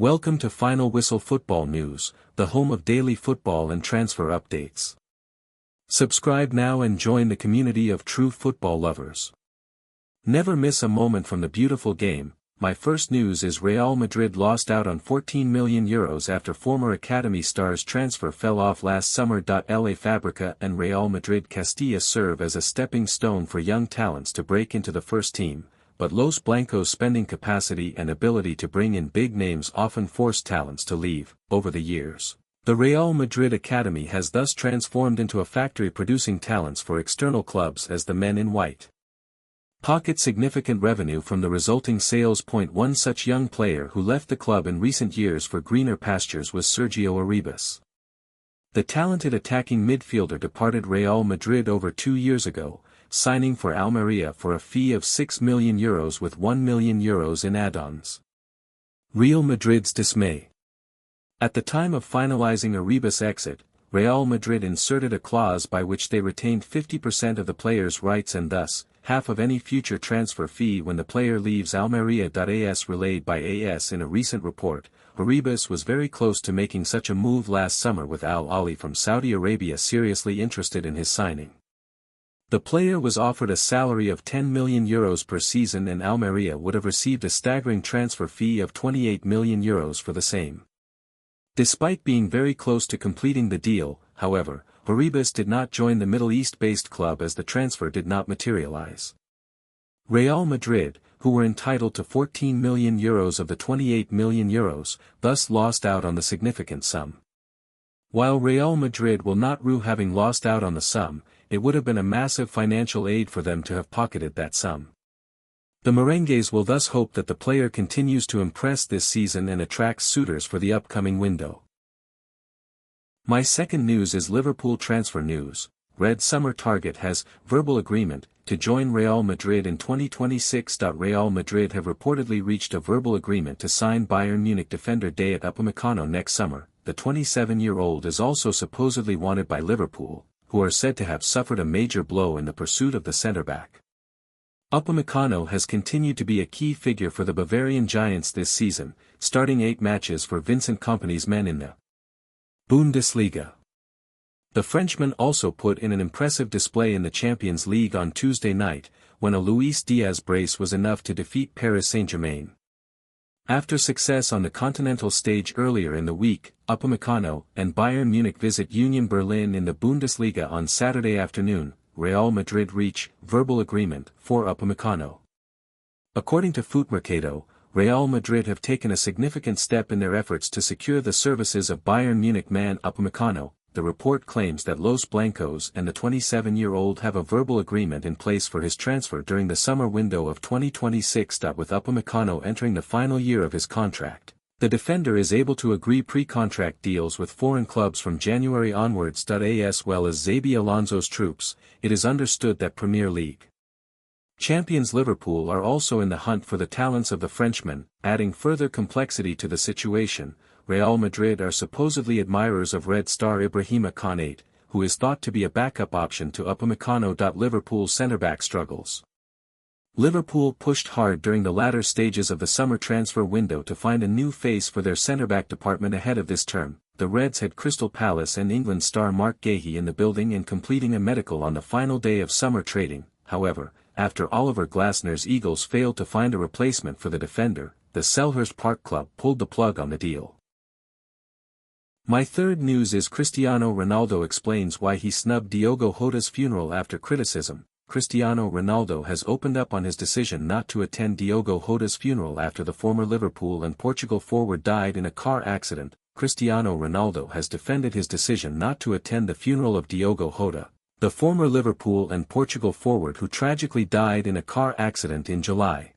Welcome to Final Whistle Football News, the home of daily football and transfer updates. Subscribe now and join the community of true football lovers. Never miss a moment from the beautiful game. My first news is Real Madrid lost out on €14 million after former academy stars transfer fell off last summer. La Fabrica and Real Madrid Castilla serve as a stepping stone for young talents to break into the first team, but Los Blancos' spending capacity and ability to bring in big names often force talents to leave. Over the years, the Real Madrid Academy has thus transformed into a factory producing talents for external clubs as the men in white pocket significant revenue from the resulting sales. One such young player who left the club in recent years for greener pastures was Sergio Arribas. The talented attacking midfielder departed Real Madrid over 2 years ago, signing for Almeria for a fee of €6 million with €1 million in add-ons. Real Madrid's dismay. At the time of finalizing Arribas' exit, Real Madrid inserted a clause by which they retained 50% of the player's rights and thus, half of any future transfer fee when the player leaves Almeria. As relayed by AS in a recent report, Arribas was very close to making such a move last summer, with Al Ahly from Saudi Arabia seriously interested in his signing. The player was offered a salary of €10 million per season, and Almeria would have received a staggering transfer fee of €28 million for the same. Despite being very close to completing the deal, however, Arribas did not join the Middle East-based club as the transfer did not materialize. Real Madrid, who were entitled to €14 million of the €28 million, thus lost out on the significant sum. While Real Madrid will not rue having lost out on the sum, it would have been a massive financial aid for them to have pocketed that sum. The Merengues will thus hope that the player continues to impress this season and attracts suitors for the upcoming window. My second news is Liverpool transfer news. Red Summer Target has verbal agreement to join Real Madrid in 2026. Real Madrid have reportedly reached a verbal agreement to sign Bayern Munich defender Dayot Upamecano next summer. The 27-year-old is also supposedly wanted by Liverpool, who are said to have suffered a major blow in the pursuit of the centre-back. Upamecano has continued to be a key figure for the Bavarian Giants this season, starting 8 matches for Vincent Kompany's men in the Bundesliga. The Frenchman also put in an impressive display in the Champions League on Tuesday night, when a Luis Diaz brace was enough to defeat Paris Saint-Germain. After success on the continental stage earlier in the week, Upamecano and Bayern Munich visit Union Berlin in the Bundesliga on Saturday afternoon. Real Madrid reach verbal agreement for Upamecano. According to Footmercado, Real Madrid have taken a significant step in their efforts to secure the services of Bayern Munich man Upamecano. The report claims that Los Blancos and the 27-year-old have a verbal agreement in place for his transfer during the summer window of 2026. With Upamecano entering the final year of his contract, the defender is able to agree pre-contract deals with foreign clubs from January onwards. As well as Xabi Alonso's troops, it is understood that Premier League champions Liverpool are also in the hunt for the talents of the Frenchman. Adding further complexity to the situation, Real Madrid are supposedly admirers of Red Star Ibrahima Konate, who is thought to be a backup option to Upamecano. Liverpool's centre-back struggles. Liverpool pushed hard during the latter stages of the summer transfer window to find a new face for their centre-back department ahead of this term. The Reds had Crystal Palace and England star Mark Gahey in the building and completing a medical on the final day of summer trading. However, after Oliver Glasner's Eagles failed to find a replacement for the defender, the Selhurst Park club pulled the plug on the deal. My third news is Cristiano Ronaldo explains why he snubbed Diogo Jota's funeral after criticism. Cristiano Ronaldo has opened up on his decision not to attend Diogo Jota's funeral after the former Liverpool and Portugal forward died in a car accident. Cristiano Ronaldo has defended his decision not to attend the funeral of Diogo Jota, the former Liverpool and Portugal forward who tragically died in a car accident in July.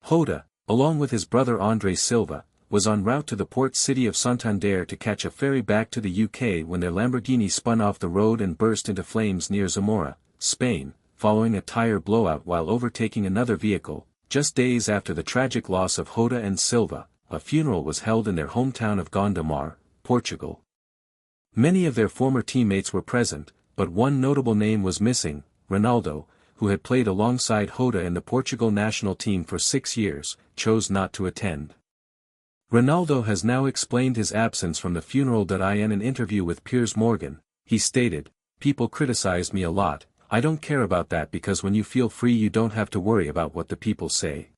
Jota, along with his brother André Silva, was en route to the port city of Santander to catch a ferry back to the UK when their Lamborghini spun off the road and burst into flames near Zamora, Spain, following a tire blowout while overtaking another vehicle. Just days after the tragic loss of Jota and Silva, a funeral was held in their hometown of Gondomar, Portugal. Many of their former teammates were present, but one notable name was missing: Ronaldo, who had played alongside Jota in the Portugal national team for 6 years, chose not to attend. Ronaldo has now explained his absence from the funeral. In an interview with Piers Morgan, he stated, "People criticize me a lot, I don't care about that because when you feel free you don't have to worry about what the people say.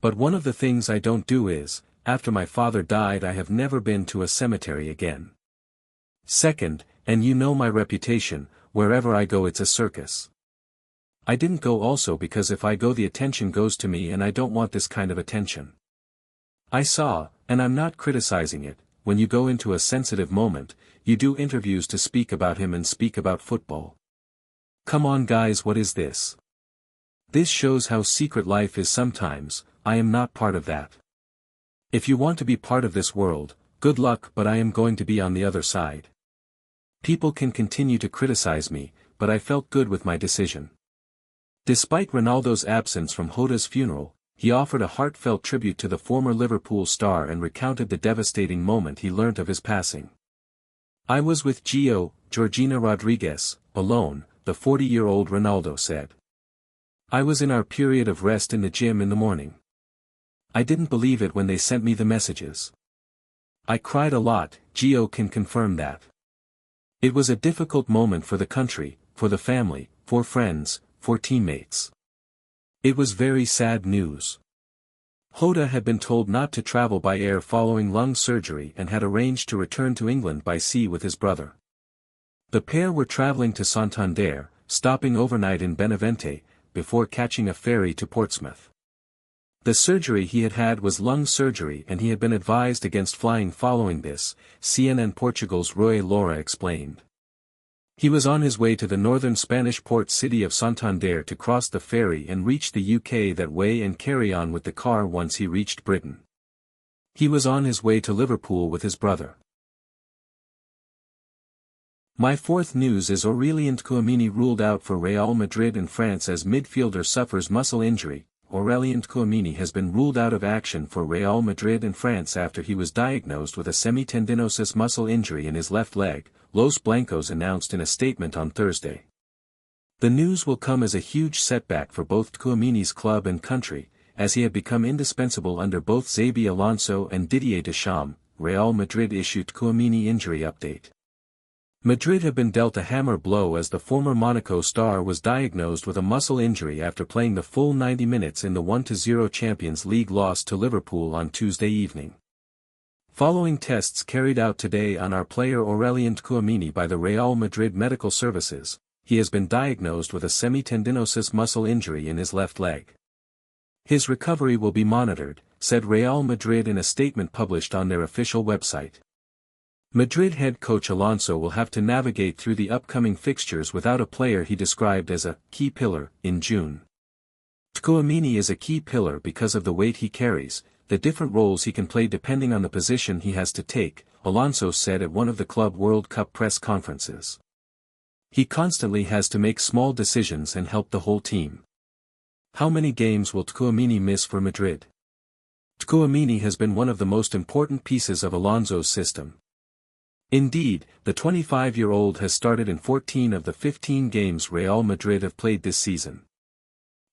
But one of the things I don't do is, after my father died I have never been to a cemetery again. Second, and you know my reputation, wherever I go it's a circus. I didn't go also because if I go the attention goes to me and I don't want this kind of attention. I saw, and I'm not criticizing it, when you go into a sensitive moment, you do interviews to speak about him and speak about football. Come on guys, what is this? This shows how secret life is sometimes. I am not part of that. If you want to be part of this world, good luck, but I am going to be on the other side. People can continue to criticize me, but I felt good with my decision." Despite Ronaldo's absence from Jota's funeral, he offered a heartfelt tribute to the former Liverpool star and recounted the devastating moment he learnt of his passing. "I was with Georgina Rodriguez, alone," the 40-year-old Ronaldo said. "I was in our period of rest in the gym in the morning. I didn't believe it when they sent me the messages. I cried a lot." Gio can confirm that. "It was a difficult moment for the country, for the family, for friends, for teammates. It was very sad news." Jota had been told not to travel by air following lung surgery and had arranged to return to England by sea with his brother. The pair were traveling to Santander, stopping overnight in Benavente, before catching a ferry to Portsmouth. The surgery he had had was lung surgery and he had been advised against flying following this, CNN Portugal's Rui Loura explained. He was on his way to the northern Spanish port city of Santander to cross the ferry and reach the UK that way and carry on with the car once he reached Britain. He was on his way to Liverpool with his brother. My fourth news is Aurelien Tchouameni ruled out for Real Madrid and France as midfielder suffers muscle injury. Aurelien Tchouameni has been ruled out of action for Real Madrid and France after he was diagnosed with a semitendinosus muscle injury in his left leg, Los Blancos announced in a statement on Thursday. The news will come as a huge setback for both Tchouameni's club and country, as he had become indispensable under both Xabi Alonso and Didier Deschamps. Real Madrid issued Tchouameni injury update. Madrid have been dealt a hammer blow as the former Monaco star was diagnosed with a muscle injury after playing the full 90 minutes in the 1-0 Champions League loss to Liverpool on Tuesday evening. Following tests carried out today on our player Aurelien Tchouameni by the Real Madrid Medical Services, he has been diagnosed with a semitendinosus muscle injury in his left leg. His recovery will be monitored, said Real Madrid in a statement published on their official website. Madrid head coach Alonso will have to navigate through the upcoming fixtures without a player he described as a key pillar in June. Tchouameni is a key pillar because of the weight he carries, the different roles he can play depending on the position he has to take, Alonso said at one of the Club World Cup press conferences. He constantly has to make small decisions and help the whole team. How many games will Tchouameni miss for Madrid? Tchouameni has been one of the most important pieces of Alonso's system. Indeed, the 25-year-old has started in 14 of the 15 games Real Madrid have played this season.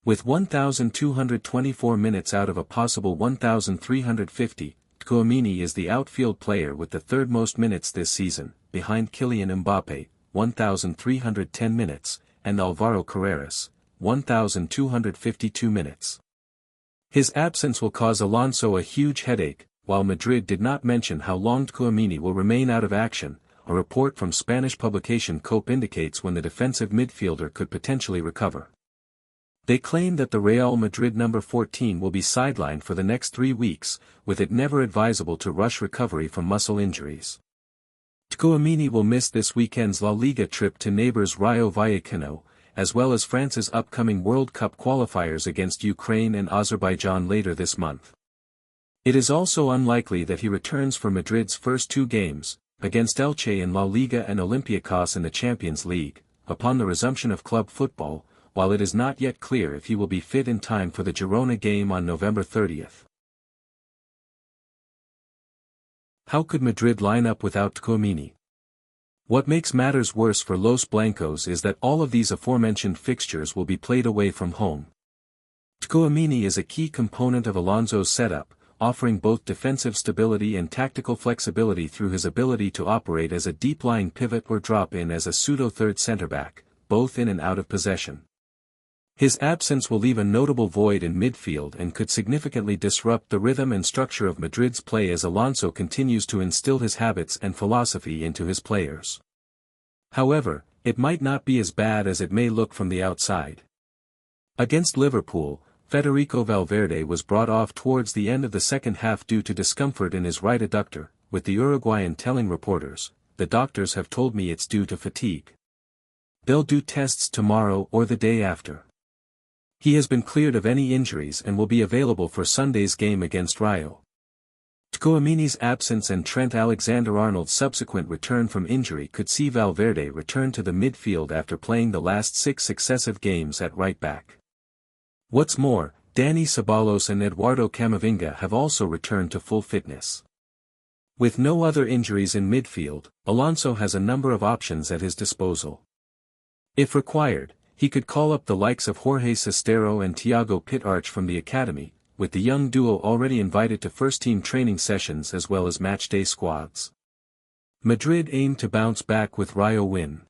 With 1,224 minutes out of a possible 1,350, Tchouameni is the outfield player with the third most minutes this season, behind Kylian Mbappe, 1,310 minutes, and Alvaro Carreras, 1,252 minutes. His absence will cause Alonso a huge headache, while Madrid did not mention how long Tchouameni will remain out of action. A report from Spanish publication COPE indicates when the defensive midfielder could potentially recover. They claim that the Real Madrid number 14 will be sidelined for the next 3 weeks, with it never advisable to rush recovery from muscle injuries. Tchouameni will miss this weekend's La Liga trip to neighbors Rayo Vallecano, as well as France's upcoming World Cup qualifiers against Ukraine and Azerbaijan later this month. It is also unlikely that he returns for Madrid's first 2 games, against Elche in La Liga and Olympiacos in the Champions League, upon the resumption of club football, while it is not yet clear if he will be fit in time for the Girona game on November 30th. How could Madrid line up without Tchouameni? What makes matters worse for Los Blancos is that all of these aforementioned fixtures will be played away from home. Tchouameni is a key component of Alonso's setup, offering both defensive stability and tactical flexibility through his ability to operate as a deep-lying pivot or drop in as a pseudo-third centre-back, both in and out of possession. His absence will leave a notable void in midfield and could significantly disrupt the rhythm and structure of Madrid's play as Alonso continues to instill his habits and philosophy into his players. However, it might not be as bad as it may look from the outside. Against Liverpool, Federico Valverde was brought off towards the end of the second half due to discomfort in his right adductor, with the Uruguayan telling reporters, "The doctors have told me it's due to fatigue. They'll do tests tomorrow or the day after." He has been cleared of any injuries and will be available for Sunday's game against Rayo. Tchouameni's absence and Trent Alexander-Arnold's subsequent return from injury could see Valverde return to the midfield after playing the last 6 successive games at right-back. What's more, Dani Ceballos and Eduardo Camavinga have also returned to full fitness. With no other injuries in midfield, Alonso has a number of options at his disposal. If required, he could call up the likes of Jorge Sestero and Thiago Pittarch from the academy, with the young duo already invited to first-team training sessions as well as matchday squads. Madrid aim to bounce back with Rayo win.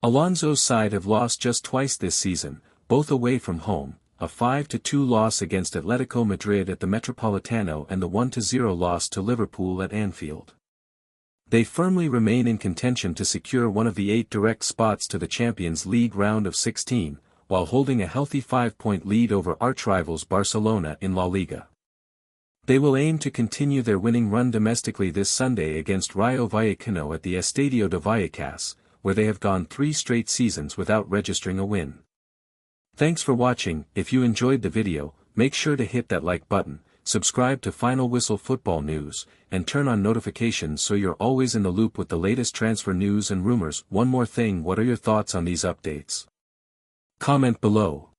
Alonso's side have lost just twice this season, both away from home, a 5-2 loss against Atletico Madrid at the Metropolitano and the 1-0 loss to Liverpool at Anfield. They firmly remain in contention to secure one of the 8 direct spots to the Champions League round of 16, while holding a healthy 5-point lead over arch-rivals Barcelona in La Liga. They will aim to continue their winning run domestically this Sunday against Rayo Vallecano at the Estadio de Vallecas, where they have gone 3 straight seasons without registering a win. Thanks for watching. If you enjoyed the video, make sure to hit that like button, subscribe to Final Whistle Football News, and turn on notifications so you're always in the loop with the latest transfer news and rumors. One more thing, what are your thoughts on these updates? Comment below.